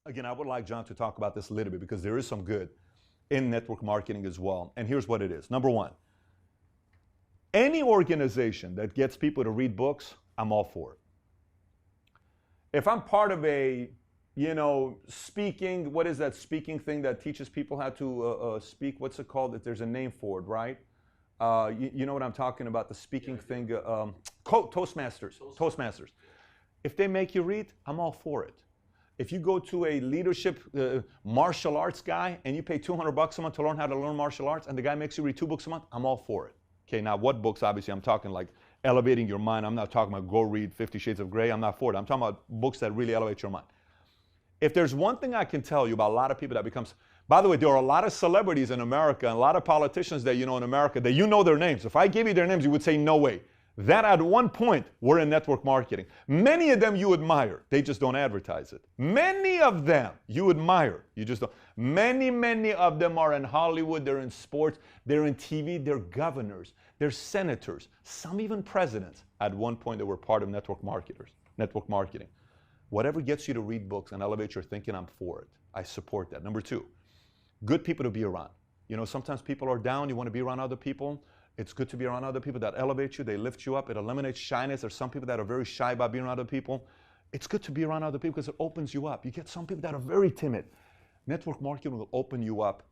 Again, I would like John to talk about this a little bit because there is some good in network marketing as well. And here's what it is. Number one, any organization that gets people to read books, I'm all for it. If I'm part of a, speaking, what is that speaking thing that teaches people how to speak? What's it called? There's a name for it, right? You know what I'm talking about, the speaking thing, Toastmasters. If they make you read, I'm all for it. If you go to a leadership martial arts guy and you pay $200 a month to learn how to learn martial arts and the guy makes you read 2 books a month, I'm all for it. Okay, now what books? Obviously, I'm talking like elevating your mind. I'm not talking about go read 50 Shades of Grey. I'm not for it. I'm talking about books that really elevate your mind. If there's one thing I can tell you about a lot of people that becomes, by the way, there are a lot of celebrities in America and a lot of politicians that you know in America that you know their names. If I gave you their names, you would say, no way. That at one point were in network marketing. Many of them you admire. They just don't advertise it. Many of them you admire. You just don't. Many of them are in Hollywood. They're in sports. They're in TV. They're governors. They're senators. Some even presidents. At one point they were part of network marketing. Whatever gets you to read books and elevate your thinking, I'm for it. I support that. Number 2, good people to be around. Sometimes people are down. You want to be around other people. It's good to be around other people that elevate you. They lift you up. It eliminates shyness. There's some people that are very shy about being around other people. It's good to be around other people because it opens you up. You get some people that are very timid. Network marketing will open you up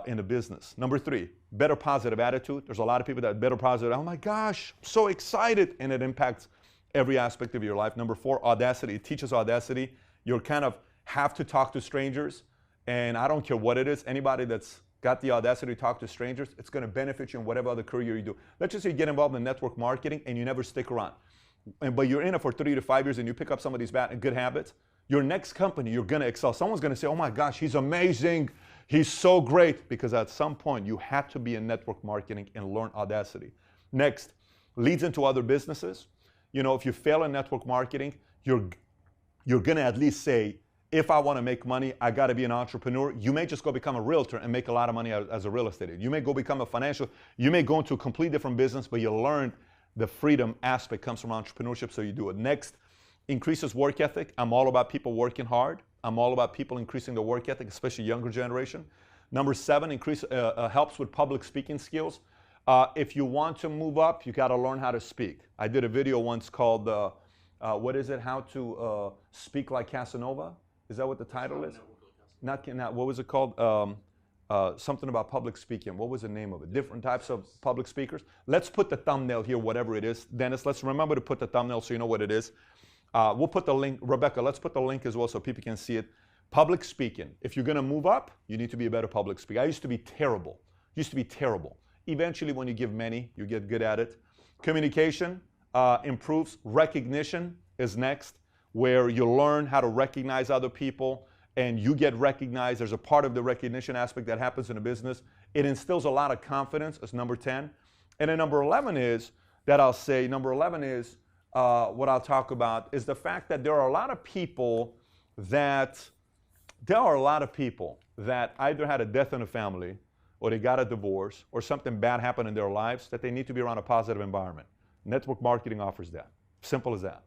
in a business. Number 3, better positive attitude. There's a lot of people that have better positive. Oh my gosh, I'm so excited. And it impacts every aspect of your life. Number 4, audacity. It teaches audacity. You'll kind of have to talk to strangers. And I don't care what it is. Anybody that's got the audacity to talk to strangers, it's going to benefit you in whatever other career you do. Let's just say you get involved in network marketing and you never stick around. But you're in it for 3 to 5 years and you pick up some of these bad and good habits. Your next company, you're going to excel. Someone's going to say, oh my gosh, he's amazing. He's so great. Because at some point, you have to be in network marketing and learn audacity. Next, leads into other businesses. If you fail in network marketing, you're going to at least say, if I want to make money, I got to be an entrepreneur. You may just go become a realtor and make a lot of money as a real estate agent. You may go become a financial, you may go into a complete different business, but you learn the freedom aspect comes from entrepreneurship, so you do it. Next, increases work ethic. I'm all about people working hard. I'm all about people increasing their work ethic, especially younger generation. Number 7, helps with public speaking skills. If you want to move up, you got to learn how to speak. I did a video once called, what is it? How to speak like Casanova. Is that what the title is? Not what was it called? Something about public speaking. What was the name of it? Different types of public speakers. Let's put the thumbnail here, whatever it is. Dennis, let's remember to put the thumbnail so you know what it is. We'll put the link. Rebecca, let's put the link as well so people can see it. Public speaking. If you're going to move up, you need to be a better public speaker. I used to be terrible. Eventually, when you give many, you get good at it. Communication improves. Recognition is next, where you learn how to recognize other people and you get recognized. There's a part of the recognition aspect that happens in a business. It instills a lot of confidence as number 10. And then number 11 is, what I'll talk about is the fact that there are a lot of people that either had a death in the family or they got a divorce or something bad happened in their lives that they need to be around a positive environment. Network marketing offers that. Simple as that.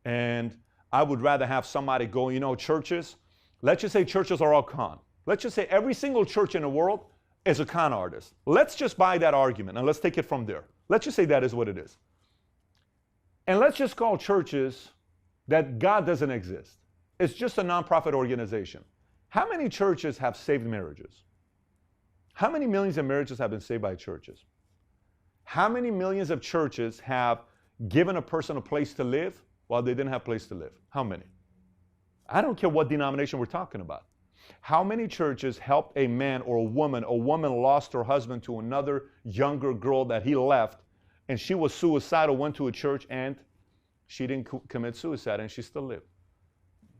And I would rather have somebody go, churches, let's just say churches are all con. Let's just say every single church in the world is a con artist. Let's just buy that argument and let's take it from there. Let's just say that is what it is. And let's just call churches that God doesn't exist. It's just a nonprofit organization. How many churches have saved marriages? How many millions of marriages have been saved by churches? How many millions of churches have given a person a place to live while they didn't have a place to live? How many? I don't care what denomination we're talking about. How many churches helped a man or a woman lost her husband to another younger girl that he left, and she was suicidal, went to a church, and she didn't commit suicide, and she still lived.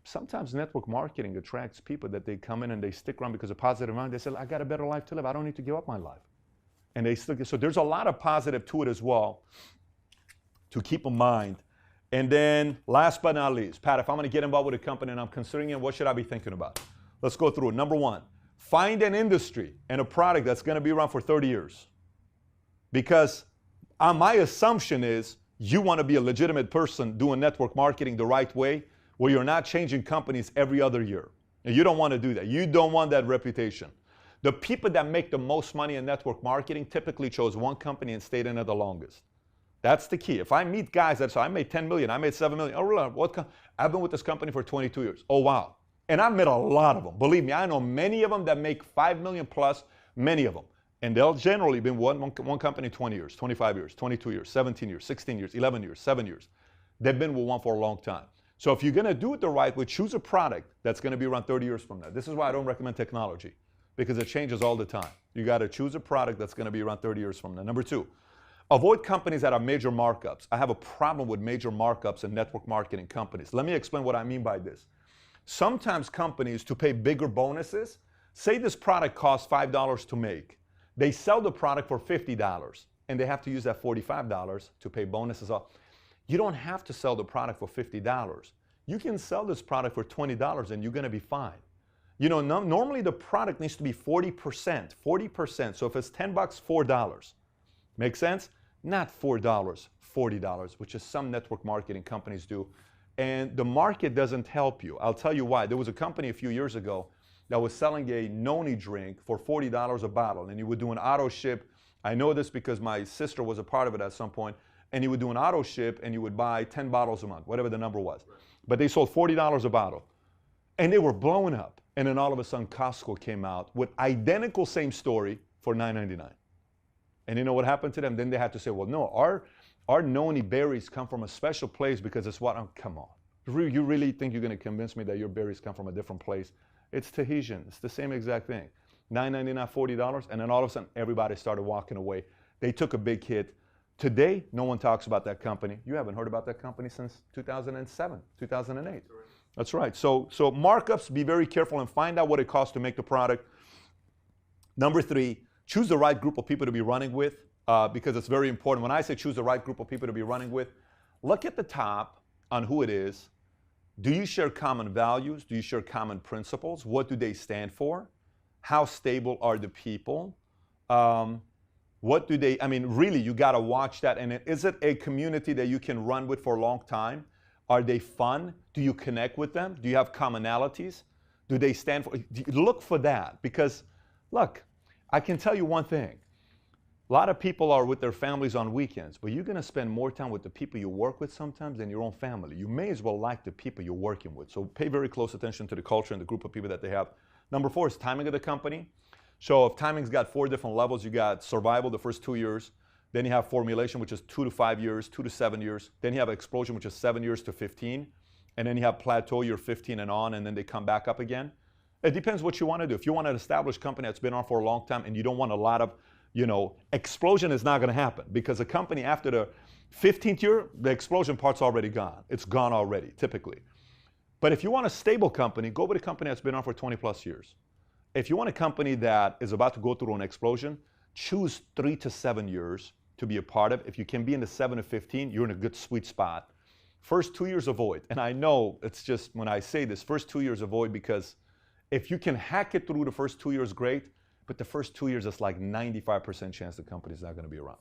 Sometimes network marketing attracts people that they come in and they stick around because of positive mind. They say, I got a better life to live. I don't need to give up my life. And they still get, so there's a lot of positive to it as well to keep in mind. And then last but not least, Pat, if I'm going to get involved with a company and I'm considering it, what should I be thinking about? Let's go through it. Number 1, find an industry and a product that's going to be around for 30 years. Because my assumption is you want to be a legitimate person doing network marketing the right way, where you're not changing companies every other year. And you don't want to do that. You don't want that reputation. The people that make the most money in network marketing typically chose one company and stayed in it the longest. That's the key. If I meet guys that say, I made 10 million, I made 7 million. Oh, really? I've been with this company for 22 years. Oh, wow. And I've met a lot of them. Believe me, I know many of them that make 5 million plus, many of them. And they'll generally been one company 20 years, 25 years, 22 years, 17 years, 16 years, 11 years, 7 years. They've been with one for a long time. So if you're going to do it the right way, choose a product that's going to be around 30 years from now. This is why I don't recommend technology, because it changes all the time. You got to choose a product that's going to be around 30 years from now. Number two, avoid companies that have major markups. I have a problem with major markups in network marketing companies. Let me explain what I mean by this. Sometimes companies, to pay bigger bonuses, say this product costs $5 to make. They sell the product for $50, and they have to use that $45 to pay bonuses off. You don't have to sell the product for $50. You can sell this product for $20 and you're going to be fine. You know, normally the product needs to be 40%. 40%. So if it's $10, $4. Make sense? Not $4, $40, which is some network marketing companies do. And the market doesn't help you. I'll tell you why. There was a company a few years ago that was selling a noni drink for $40 a bottle, and you would do an auto ship. I know this because my sister was a part of it at some point. And you would do an auto ship and you would buy 10 bottles a month, whatever the number was. But they sold $40 a bottle. And they were blowing up. And then all of a sudden Costco came out with identical same story for $9.99. And you know what happened to them? Then they had to say, well, no, our noni berries come from a special place because it's what, come on. You really think you're going to convince me that your berries come from a different place? It's Tahitian. It's the same exact thing. $9.99, $40. And then all of a sudden everybody started walking away. They took a big hit. Today, no one talks about that company. You haven't heard about that company since 2007, 2008. That's right. So markups, be very careful and find out what it costs to make the product. Number three, choose the right group of people to be running with, because it's very important. When I say choose the right group of people to be running with, look at the top on who it is. Do you share common values? Do you share common principles? What do they stand for? How stable are the people? What do they, I mean, really, you got to watch that. And is it a community that you can run with for a long time? Are they fun? Do you connect with them? Do you have commonalities? Do they stand for, look for that. Because, look, I can tell you one thing. A lot of people are with their families on weekends, but you're going to spend more time with the people you work with sometimes than your own family. You may as well like the people you're working with. So pay very close attention to the culture and the group of people that they have. Number four is timing of the company. So if timing's got 4 different levels, you got survival the first 2 years, then you have formulation, which is 2 to 5 years, 2 to 7 years, then you have explosion, which is 7 years to 15, and then you have plateau, you're 15 and on, and then they come back up again. It depends what you want to do. If you want an established company that's been on for a long time and you don't want a lot of, explosion is not going to happen, because a company after the 15th year, the explosion part's already gone. It's gone already, typically. But if you want a stable company, go with a company that's been on for 20 plus years. If you want a company that is about to go through an explosion, choose 3 to 7 years to be a part of. If you can be in the 7 to 15, you're in a good sweet spot. First 2 years, avoid. And I know it's just, when I say this, first 2 years, avoid, because if you can hack it through the first 2 years, great. But the first 2 years, it's like 95% chance the company's not going to be around.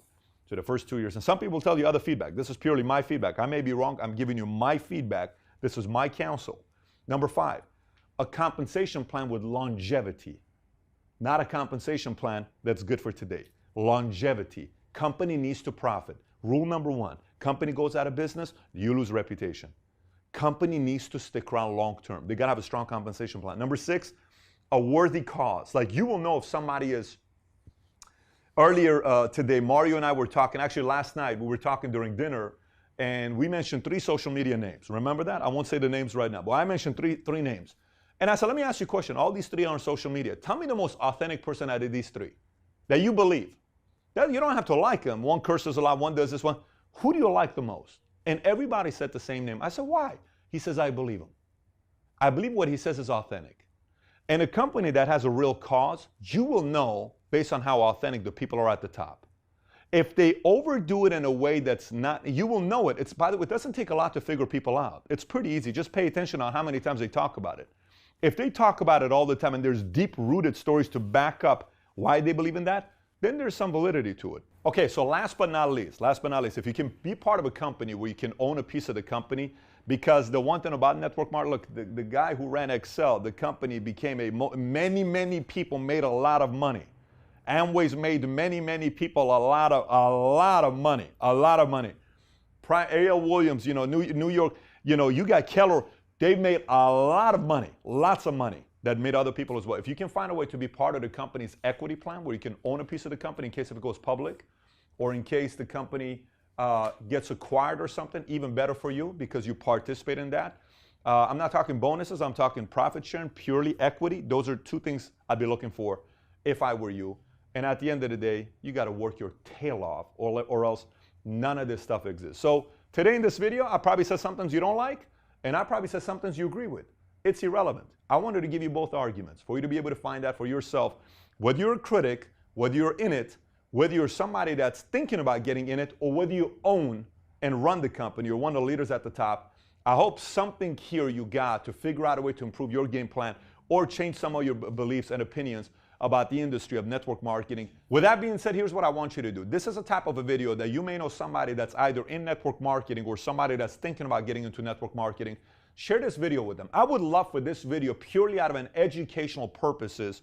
So the first 2 years, and some people tell you other feedback. This is purely my feedback. I may be wrong. I'm giving you my feedback. This is my counsel. Number 5. A compensation plan with longevity, not a compensation plan that's good for today. Longevity. Company needs to profit. Rule number 1, company goes out of business, you lose reputation. Company needs to stick around long term. They got to have a strong compensation plan. Number 6, a worthy cause. Like, you will know if somebody is, earlier today, Mario and I were talking, actually last night, we were talking during dinner, and we mentioned 3 social media names. Remember that? I won't say the names right now, but I mentioned three names. And I said, let me ask you a question. All these 3 are on social media. Tell me the most authentic person out of these 3 that you believe. That you don't have to like them. One curses a lot, one does this one. Who do you like the most? And everybody said the same name. I said, why? He says, I believe him. I believe what he says is authentic. And a company that has a real cause, you will know based on how authentic the people are at the top. If they overdo it in a way that's not, you will know it. It's, by the way, it doesn't take a lot to figure people out. It's pretty easy. Just pay attention on how many times they talk about it. If they talk about it all the time and there's deep-rooted stories to back up why they believe in that, then there's some validity to it. Okay, so last but not least, if you can be part of a company where you can own a piece of the company, because the one thing about network marketing, look, the guy who ran Excel, the company became many people made a lot of money. Amway's made many people a lot of money. A.L. Williams, New York, you got Keller, they've made a lot of money, lots of money that made other people as well. If you can find a way to be part of the company's equity plan where you can own a piece of the company in case if it goes public, or in case the company gets acquired or something, even better for you because you participate in that. I'm not talking bonuses, I'm talking profit sharing, purely equity. Those are two things I'd be looking for if I were you. And at the end of the day, you got to work your tail off or else none of this stuff exists. So today in this video, I probably said some things you don't like, and I probably said some things you agree with. It's irrelevant. I wanted to give you both arguments for you to be able to find out for yourself, whether you're a critic, whether you're in it, whether you're somebody that's thinking about getting in it, or whether you own and run the company, you're one of the leaders at the top. I hope something here you got to figure out a way to improve your game plan or change some of your beliefs and opinions about the industry of network marketing. With that being said, here's what I want you to do. This is a type of a video that you may know somebody that's either in network marketing or somebody that's thinking about getting into network marketing. Share this video with them. I would love for this video, purely out of an educational purposes,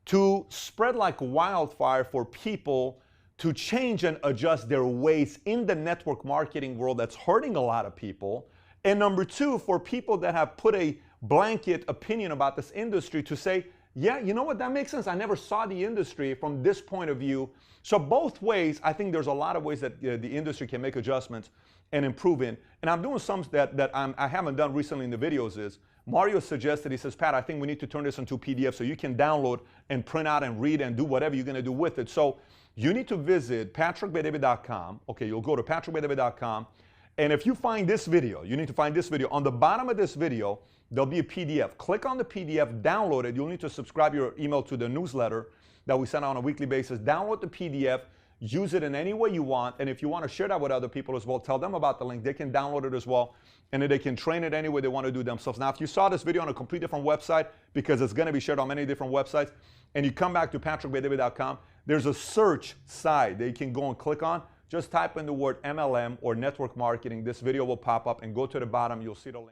to spread like wildfire for people to change and adjust their ways in the network marketing world that's hurting a lot of people. And number two, for people that have put a blanket opinion about this industry to say, yeah, you know what, that makes sense. I never saw the industry from this point of view. So both ways, I think there's a lot of ways that the industry can make adjustments and improve in. And I'm doing some that I haven't done recently in the videos is, Mario suggested, he says, Pat, I think we need to turn this into PDF so you can download and print out and read and do whatever you're going to do with it. So you need to visit patrickbetdavid.com. Okay, you'll go to patrickbetdavid.com. And if you find this video, you need to find this video. On the bottom of this video, there'll be a PDF. Click on the PDF, download it. You'll need to subscribe your email to the newsletter that we send out on a weekly basis. Download the PDF, use it in any way you want. And if you want to share that with other people as well, tell them about the link. They can download it as well. And then they can train it any way they want to do themselves. Now, if you saw this video on a complete different website, because it's going to be shared on many different websites, and you come back to patrickbetdavid.com, there's a search side that you can go and click on. Just type in the word MLM or network marketing. This video will pop up and go to the bottom. You'll see the link.